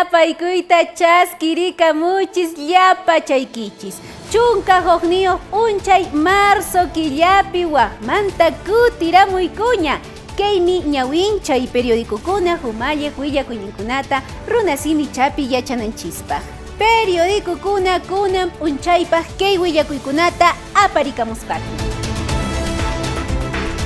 Ñapaykuyta chaskirikamuchis llapa chaykichis. Chunka joqniyuq p'unchay marzo killapi waqmanta kutiramuykuña. Kaymi ñawinchay periodikukuna humalliq willakuyninkunata runasimi chapi yachananchispaq. Periodikukuna kunan p'unchaypaq kay willakuykunata aparikamusqaku.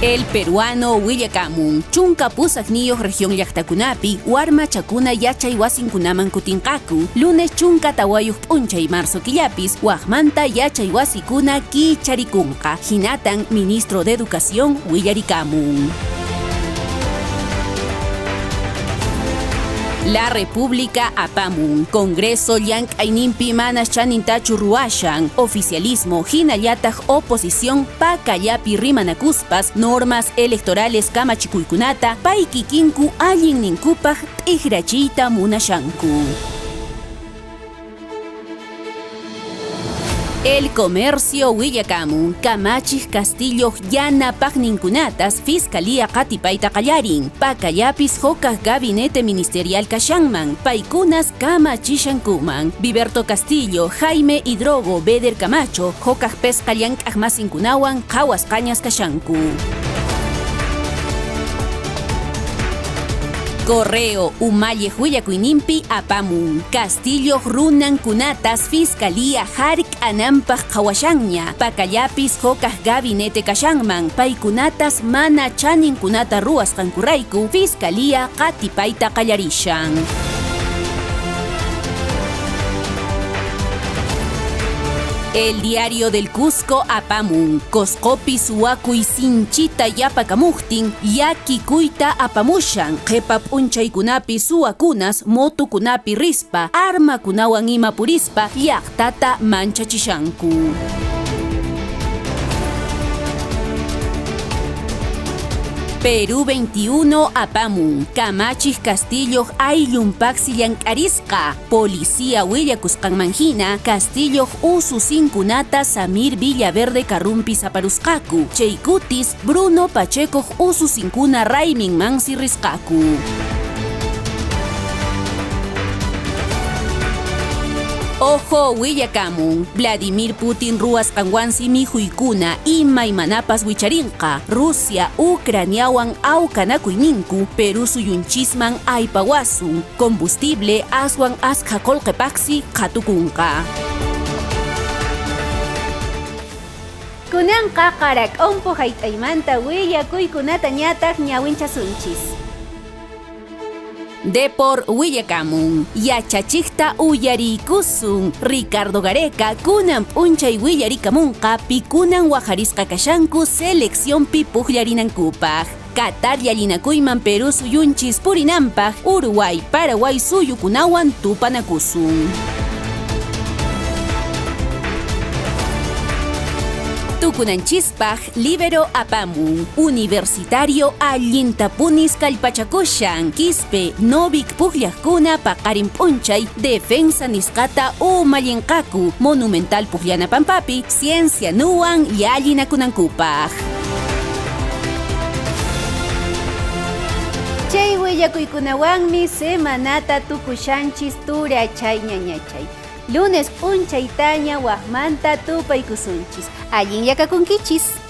El peruano willakamun chunka pusaqniyuq región llaqtakunapi warma chakuna yachay wasinkunaman kutinqaku. Lunes chunka tawayuq p'unchay marzo killapis waqmanta yachay wasikuna kicharikunqa. Hinatan ministro de Educación willarikamun. La República apamun, Congreso llank'ayninpi manas chanintachu ruwashan, oficialismo hinallataq oposición pakallapi rimanakuspas normas electorales kamachikuykunata pay kikinku allin ninkupaq t'ijrachiyta munashanku. El Comercio willakamun kamachij Castillo yanapaqninkunatas Fiscalía qatipayta qallarin. Pakallapis hokaq gabinete ministerial kashanman. Paykunas kamachishankuman. Viberto Castillo, Jaime Hidrogo, Beder Camacho, hokaq pesqa llank'aq masinkunawan qhawasqañas kashanku. Correo umalliq willakuyninpi apamun. Castillo runankunatas Fiscalía hark'ananpaq qhawashanña. Pakallapis hokaq gabinete kashanman. Paykunatas mana chaninkunata ruwasqankurayku Fiscalía qatipayta qallarishan. El Diario del Cusco apamun. Coscopi suwakuy sinchita yapakamuqtin yakikuyta apamushan. Qhipa p'unchaykunapi suwakunas motukunapi rispa armakunawan imapurispa llaqtata manchachishanku. Perú 21 apamun. Kamachij Castillo ayllunpaqsi llank'arisqa. Policía willakusqanmanhina Castillo ususinkunata Samir Villaverde karrumpi saparusqaku. Chaykutis Bruno Pacheco ususinkuna rayminmansi risqaku. Ojo willakamun. Vladimir Putin ruwasqanwansi mijuykuna imaymanapas wicharinqa. Rusia Ucraniawan awkanakuyninku Perú suyunchisman aypawasun. Combustible aswan asqa qullqipaqsi qhatukunqa. Kunanqa qarak'unpu hayt'aymanta willakuykunata ñataq ñawinchasunchis. Depor willakamun. Yachachikta uyariykusun. Ricardo Gareca kunan p'unchay willarikamunqa pikunan wajarisqa kashanku seleccionpi pukllarinkupaq. Qatar llallinakuyman Perú suyunchis purinanpaq Uruguay, Paraguay suyukunawan tupanakusun. Tukunanchispaq Libero apamun. Universitario allintapunis kallpachakushan. Quispe Novik pukllaqkuna paqarin p'unchay defensa nisqata umallinqaku. Monumental pukllanapampapi ciencia nuwan yallinakunankupaq. Chay willakuykunawanmi semanata tukushanchis turachay ñañachay. Lunes p'unchaytaña waqmanta tupaykusunchis. Allin yakakunkichis.